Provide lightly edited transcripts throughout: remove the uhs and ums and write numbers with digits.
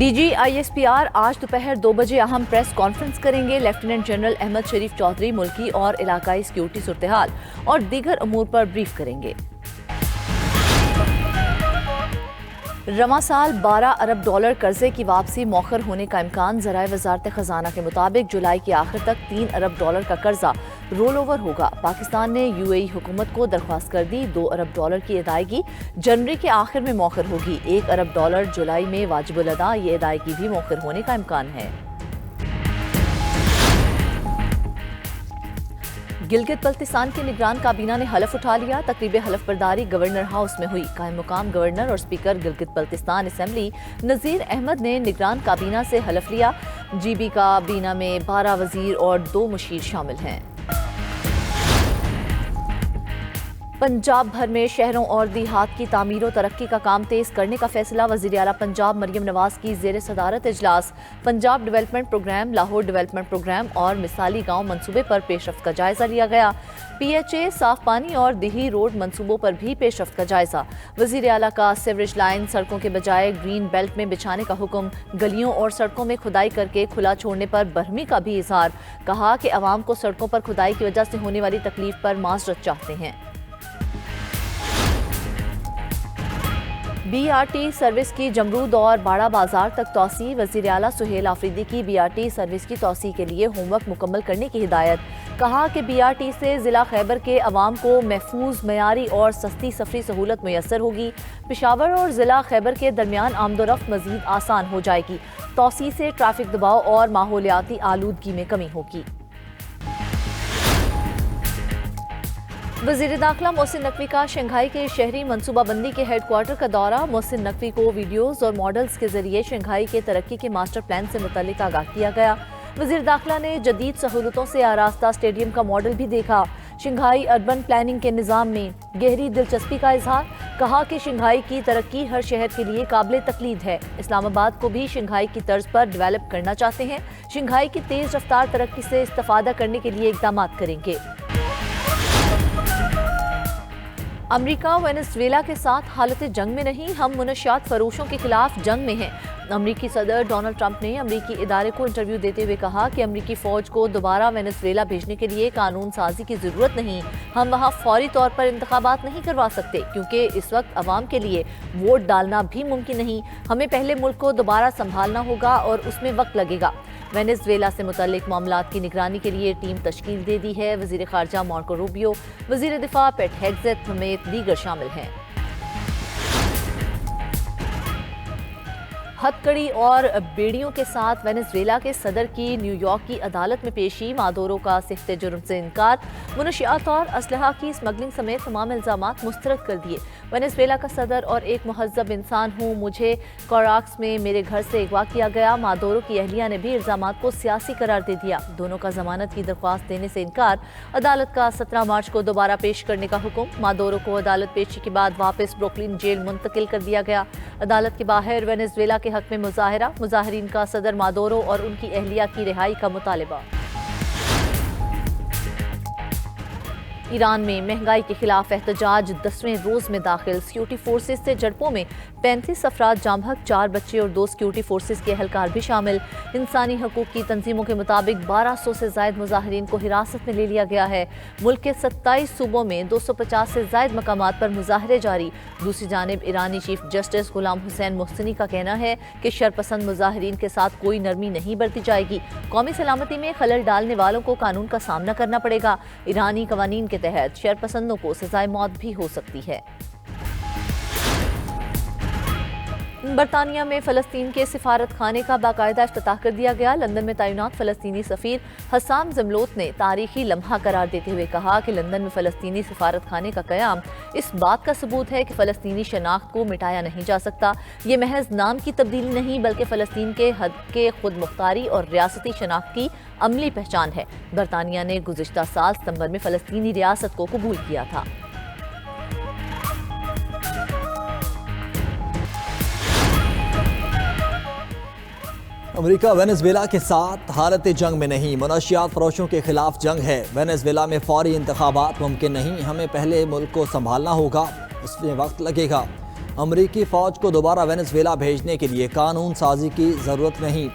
D G I S P R آج دوپہر 2 بجے اہم پریس کانفرنس کریں گے۔ لیفٹیننٹ جنرل احمد شریف چودھری ملکی اور علاقائی سیکیورٹی صورتحال اور دیگر امور پر بریف کریں گے۔ رواں سال 12 ارب ڈالر قرضے کی واپسی مؤخر ہونے کا امکان۔ ذرائع وزارت خزانہ کے مطابق جولائی کے آخر تک 3 ارب ڈالر کا قرضہ رول اوور ہوگا۔ پاکستان نے یو اے ای حکومت کو درخواست کر دی۔ 2 ارب ڈالر کی ادائیگی جنوری کے آخر میں مؤخر ہوگی۔ 1 ارب ڈالر جولائی میں واجب الادا، یہ ادائیگی بھی مؤخر ہونے کا امکان ہے۔ گلگت بلتستان کے نگران کابینہ نے حلف اٹھا لیا۔ تقریب حلف برداری گورنر ہاؤس میں ہوئی۔ قائم مقام گورنر اور اسپیکر گلگت بلتستان اسمبلی نذیر احمد نے نگران کابینہ سے حلف لیا۔ جی بی کابینہ میں 12 وزیر اور 2 مشیر شامل ہیں۔ پنجاب بھر میں شہروں اور دیہات کی تعمیر و ترقی کا کام تیز کرنے کا فیصلہ۔ وزیر اعلیٰ پنجاب مریم نواز کی زیر صدارت اجلاس۔ Punjab development programme, Lahore development programme اور مثالی گاؤں منصوبے پر پیش رفت کا جائزہ لیا گیا۔ پی ایچ اے، صاف پانی اور دیہی روڈ منصوبوں پر بھی پیش رفت کا جائزہ۔ وزیر اعلیٰ کا سیوریج لائن سڑکوں کے بجائے گرین بیلٹ میں بچھانے کا حکم۔ گلیوں اور سڑکوں میں کھدائی کر کے کھلا چھوڑنے پر برہمی کا بھی اظہار۔ کہا کہ عوام کو سڑکوں پر کھدائی کی وجہ سے ہونے والی تکلیف پر معذرت چاہتے ہیں۔ بی آر ٹی سروس کی جمرود اور باڑہ بازار تک توسیع۔ وزیر اعلیٰ سہیل آفریدی کی بی آر ٹی سروس کی توسیع کے لیے ہوم ورک مکمل کرنے کی ہدایت۔ کہا کہ بی آر ٹی سے ضلع خیبر کے عوام کو محفوظ، معیاری اور سستی سفری سہولت میسر ہوگی۔ پشاور اور ضلع خیبر کے درمیان آمد و رفت مزید آسان ہو جائے گی۔ توسیع سے ٹریفک دباؤ اور ماحولیاتی آلودگی میں کمی ہوگی۔ وزیر داخلہ محسن نقوی کا شنگھائی کے شہری منصوبہ بندی کے ہیڈ کوارٹر کا دورہ۔ محسن نقوی کو ویڈیوز اور ماڈلز کے ذریعے شنگھائی کے ترقی کے ماسٹر پلان سے متعلق آگاہ کیا گیا۔ وزیر داخلہ نے جدید سہولتوں سے آراستہ اسٹیڈیم کا ماڈل بھی دیکھا۔ شنگھائی اربن پلاننگ کے نظام میں گہری دلچسپی کا اظہار۔ کہا کہ شنگھائی کی ترقی ہر شہر کے لیے قابل تقلید ہے۔ اسلام آباد کو بھی شنگھائی کی طرز پر ڈیولپ کرنا چاہتے ہیں۔ شنگھائی کی تیز رفتار ترقی سے استفادہ کرنے کے لیے اقدامات کریں گے۔ امریکہ وینزویلا کے ساتھ حالت جنگ میں نہیں، ہم منشیات فروشوں کے خلاف جنگ میں ہیں۔ امریکی صدر ڈونلڈ ٹرمپ نے امریکی ادارے کو انٹرویو دیتے ہوئے کہا کہ امریکی فوج کو دوبارہ وینزویلا بھیجنے کے لیے قانون سازی کی ضرورت نہیں۔ ہم وہاں فوری طور پر انتخابات نہیں کروا سکتے کیونکہ اس وقت عوام کے لیے ووٹ ڈالنا بھی ممکن نہیں۔ ہمیں پہلے ملک کو دوبارہ سنبھالنا ہوگا اور اس میں وقت لگے گا۔ وینزویلا سے متعلق معاملات کی نگرانی کے لیے ٹیم تشکیل دے دی ہے۔ وزیر خارجہ مارکو روبیو، وزیر دفاع پیٹ ہیگزیت سمیت دیگر شامل ہیں۔ ہتھ کڑی اور بیڑیوں کے ساتھ وینزویلا کے صدر کی نیو یارک کی عدالت میں پیشی۔ مادورو کا صحت جرم سے انکار۔ منشیات اور اسلحہ کی اسمگلنگ سمیت تمام الزامات مسترد کر دیے۔ وینزویلا کا صدر اور ایک مہذب انسان ہوں، مجھے کاراکس میں میرے گھر سے اغوا کیا گیا۔ مادورو کی اہلیہ نے بھی الزامات کو سیاسی قرار دے دیا۔ دونوں کا ضمانت کی درخواست دینے سے انکار۔ عدالت کا 17 مارچ کو دوبارہ پیش کرنے کا حکم۔ مادورو کو عدالت پیشی کے بعد واپس بروکلن جیل منتقل کر دیا گیا۔ عدالت کے باہر وینزویلا کے حق میں مظاہرہ۔ مظاہرین کا صدر مادورو اور ان کی اہلیہ کی رہائی کا مطالبہ۔ ایران میں مہنگائی کے خلاف احتجاج 10ویں روز میں داخل۔ سیکیورٹی فورسز سے جھڑپوں میں 35 افراد جاں بحق، 4 بچے اور 2 سیکیورٹی فورسز کے اہلکار بھی شامل۔ انسانی حقوق کی تنظیموں کے مطابق 1200 سے زائد مظاہرین کو حراست میں لے لیا گیا ہے۔ ملک کے 27 صوبوں میں 250 سے زائد مقامات پر مظاہرے جاری۔ دوسری جانب ایرانی چیف جسٹس غلام حسین محسنی کا کہنا ہے کہ شرپسند مظاہرین کے ساتھ کوئی نرمی نہیں برتی جائے گی۔ قومی سلامتی میں خلل ڈالنے والوں کو قانون کا سامنا کرنا پڑے گا۔ ایرانی قوانین کے تحت شرپسندوں کو سزائے موت بھی ہو سکتی ہے۔ برطانیہ میں فلسطین کے سفارت خانے کا باقاعدہ افتتاح کر دیا گیا۔ لندن میں تعینات فلسطینی سفیر حسام زملوت نے تاریخی لمحہ قرار دیتے ہوئے کہا کہ لندن میں فلسطینی سفارت خانے کا قیام اس بات کا ثبوت ہے کہ فلسطینی شناخت کو مٹایا نہیں جا سکتا۔ یہ محض نام کی تبدیلی نہیں بلکہ فلسطین کے حد کے خود مختاری اور ریاستی شناخت کی عملی پہچان ہے۔ برطانیہ نے گزشتہ سال ستمبر میں فلسطینی ریاست کو قبول کیا تھا۔ امریکہ وینزویلا کے ساتھ حالت جنگ میں نہیں، منشیات فروشوں کے خلاف جنگ ہے۔ وینزویلا میں فوری انتخابات ممکن نہیں، ہمیں پہلے ملک کو سنبھالنا ہوگا، اس میں وقت لگے گا۔ امریکی فوج کو دوبارہ وینزویلا بھیجنے کے لیے قانون سازی کی ضرورت نہیں۔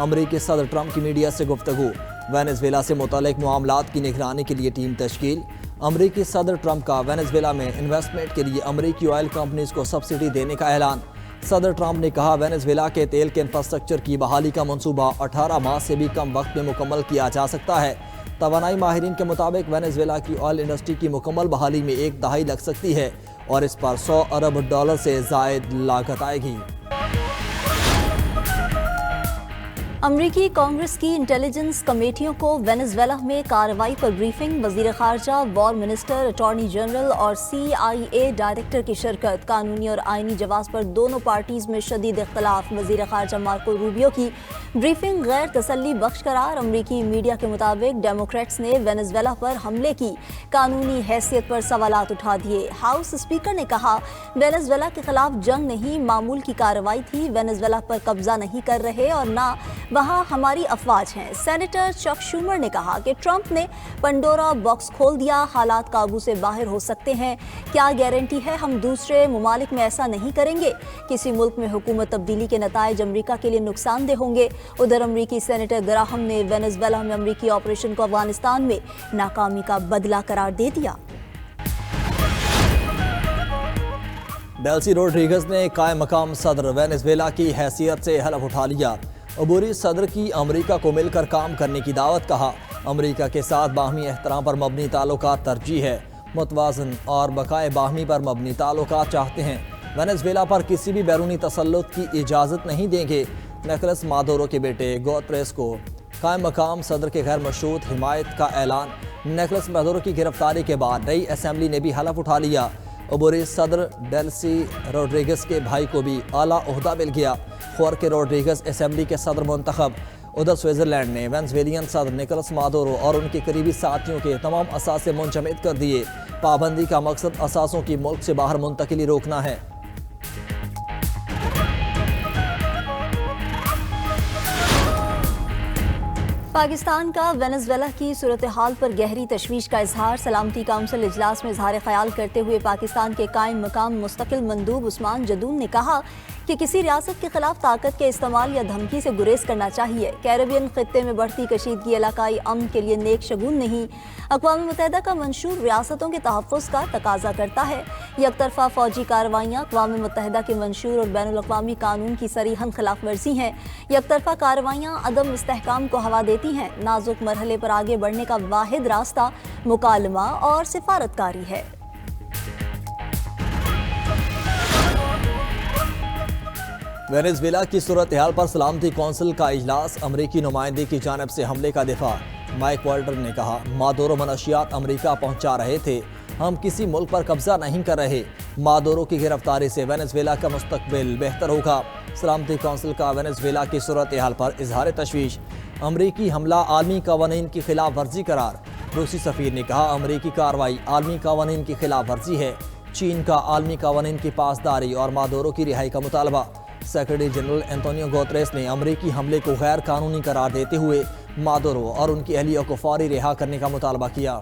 امریکی صدر ٹرمپ کی میڈیا سے گفتگو، وینزویلا سے متعلق معاملات کی نگرانی کے لیے ٹیم تشکیل۔ امریکی صدر ٹرمپ کا وینزویلا میں انویسٹمنٹ کے لیے امریکی آئل کمپنیز کو سبسڈی دینے کا اعلان۔ صدر ٹرمپ نے کہا وینزویلا کے تیل کے انفراسٹرکچر کی بحالی کا منصوبہ 18 ماہ سے بھی کم وقت میں مکمل کیا جا سکتا ہے۔ توانائی ماہرین کے مطابق وینزویلا کی آئل انڈسٹری کی مکمل بحالی میں 1 دہائی لگ سکتی ہے اور اس پر $100 ارب سے زائد لاگت آئے گی۔ امریکی کانگریس کی انٹیلیجنس کمیٹیوں کو وینزویلا میں کارروائی پر بریفنگ، وزیر خارجہ، وار منسٹر، اٹارنی جنرل اور CIA ڈائریکٹر کی شرکت۔ قانونی اور آئینی جواز پر دونوں پارٹیز میں شدید اختلاف، وزیر خارجہ مارکو روبیو کی بریفنگ غیر تسلی بخش قرار۔ امریکی میڈیا کے مطابق ڈیموکریٹس نے وینزویلا پر حملے کی قانونی حیثیت پر سوالات اٹھا دیے۔ ہاؤس اسپیکر نے کہا وینزویلا کے خلاف جنگ نہیں، معمول کی کارروائی تھی، وینزویلا پر قبضہ نہیں کر رہے اور نہ وہاں ہماری افواج ہیں۔ سینیٹر چک شومر نے کہا کہ ٹرمپ نے پنڈورا باکس کھول دیا، حالات قابو سے باہر ہو سکتے ہیں، کیا گارنٹی ہے ہم دوسرے ممالک میں ایسا نہیں کریں گے؟ کسی ملک میں حکومت تبدیلی کے نتائج امریکہ کے لیے نقصان دہ ہوں گے۔ ادھر امریکی سینیٹر گراہم نے وینزویلا میں امریکی آپریشن کو افغانستان میں ناکامی کا بدلہ قرار دے دیا۔ ڈیلسی روڈریگز نے قائم مقام صدر وینزویلا کی حیثیت سے حلف اٹھا لیا۔ عبوری صدر کی امریکہ کو مل کر کام کرنے کی دعوت، کہا امریکہ کے ساتھ باہمی احترام پر مبنی تعلقات ترجیح ہے، متوازن اور بقائے باہمی پر مبنی تعلقات چاہتے ہیں، وینزویلا پر کسی بھی بیرونی تسلط کی اجازت نہیں دیں گے۔ نیکولس مادورو کے بیٹے گوتریس کو قائم مقام صدر کے غیر مشروط حمایت کا اعلان۔ نیکولس مادورو کی گرفتاری کے بعد نئی اسمبلی نے بھی حلف اٹھا لیا۔ عبوری صدر ڈیلسی روڈریگز کے بھائی کو بھی اعلیٰ عہدہ مل گیا۔ خورکے روڈریگز اسمبلی کے صدر منتخب۔ ادھر سوئٹزرلینڈ نے وینزویلین صدر نیکولس مادورو اور ان کے قریبی ساتھیوں کے تمام اثاثے منجمد کر دیے۔ پابندی کا مقصد اثاثوں کی ملک سے باہر منتقلی روکنا ہے۔ پاکستان کا وینزویلا کی صورتحال پر گہری تشویش کا اظہار، سلامتی کونسل اجلاس میں اظہار خیال کرتے ہوئے پاکستان کے قائم مقام مستقل مندوب عثمان جدون نے کہا کہ کسی ریاست کے خلاف طاقت کے استعمال یا دھمکی سے گریز کرنا چاہیے۔ کیریبین خطے میں بڑھتی کشیدگی علاقائی امن کے لیے نیک شگون نہیں۔ اقوام متحدہ کا منشور ریاستوں کے تحفظ کا تقاضا کرتا ہے۔ یک طرفہ فوجی کارروائیاں اقوام متحدہ کے منشور اور بین الاقوامی قانون کی صریحاً خلاف ورزی ہیں۔ یک طرفہ کارروائیاں عدم استحکام کو ہوا دیتی ہیں۔ نازک مرحلے پر آگے بڑھنے کا واحد راستہ مکالمہ اور سفارتکاری ہے۔ وینزویلا کی صورتحال پر سلامتی کونسل کا اجلاس، امریکی نمائندے کی جانب سے حملے کا دفاع۔ مائک والٹر نے کہا مادورو منشیات امریکہ پہنچا رہے تھے، ہم کسی ملک پر قبضہ نہیں کر رہے۔ مادورو کی گرفتاری سے وینزویلا کا مستقبل بہتر ہوگا۔ سلامتی کونسل کا وینزویلا کی صورتحال پر اظہار تشویش، امریکی حملہ عالمی قوانین کی خلاف ورزی قرار۔ روسی سفیر نے کہا امریکی کارروائی عالمی قوانین کی خلاف ورزی ہے، چین کا عالمی قوانین کی پاسداری اور مادورو کی رہائی کا مطالبہ۔ سیکرٹری جنرل انتونیو گوتریس نے امریکی حملے کو غیر قانونی قرار دیتے ہوئے مادورو اور ان کی اہلیہ کو فوری رہا کرنے کا مطالبہ کیا۔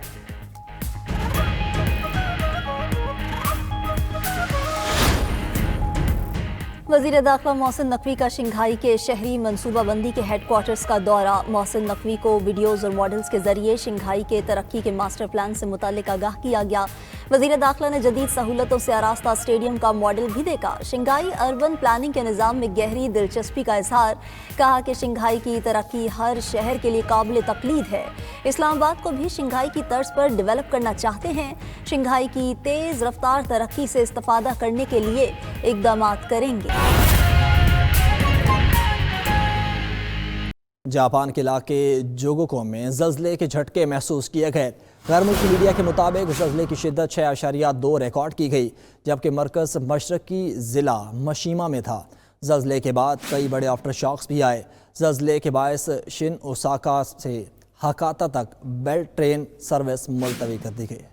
وزیر داخلہ محسن نقوی کا شنگھائی کے شہری منصوبہ بندی کے ہیڈ کوارٹرز کا دورہ۔ محسن نقوی کو ویڈیوز اور ماڈلز کے ذریعے شنگھائی کے ترقی کے ماسٹر پلان سے متعلق آگاہ کیا گیا۔ وزیر داخلہ نے جدید سہولتوں سے آراستہ اسٹیڈیم کا ماڈل بھی دیکھا۔ شنگھائی اربن پلاننگ کے نظام میں گہری دلچسپی کا اظہار، کہا کہ شنگھائی کی ترقی ہر شہر کے لیے قابل تقلید ہے۔ اسلام آباد کو بھی شنگھائی کی طرز پر ڈیولپ کرنا چاہتے ہیں۔ شنگھائی کی تیز رفتار ترقی سے استفادہ کرنے کے لیے اقدامات کریں گے۔ جاپان کے علاقے جوگوکو میں زلزلے کے جھٹکے محسوس کیے گئے۔ غیر ملکی میڈیا کے مطابق زلزلے کی شدت 6.2 ریکارڈ کی گئی، جبکہ مرکز مشرقی ضلع مشیما میں تھا۔ زلزلے کے بعد کئی بڑے آفٹر شاکس بھی آئے۔ زلزلے کے باعث شن اوساکا سے ہاکاتا تک بیلٹ ٹرین سروس ملتوی کر دی گئی۔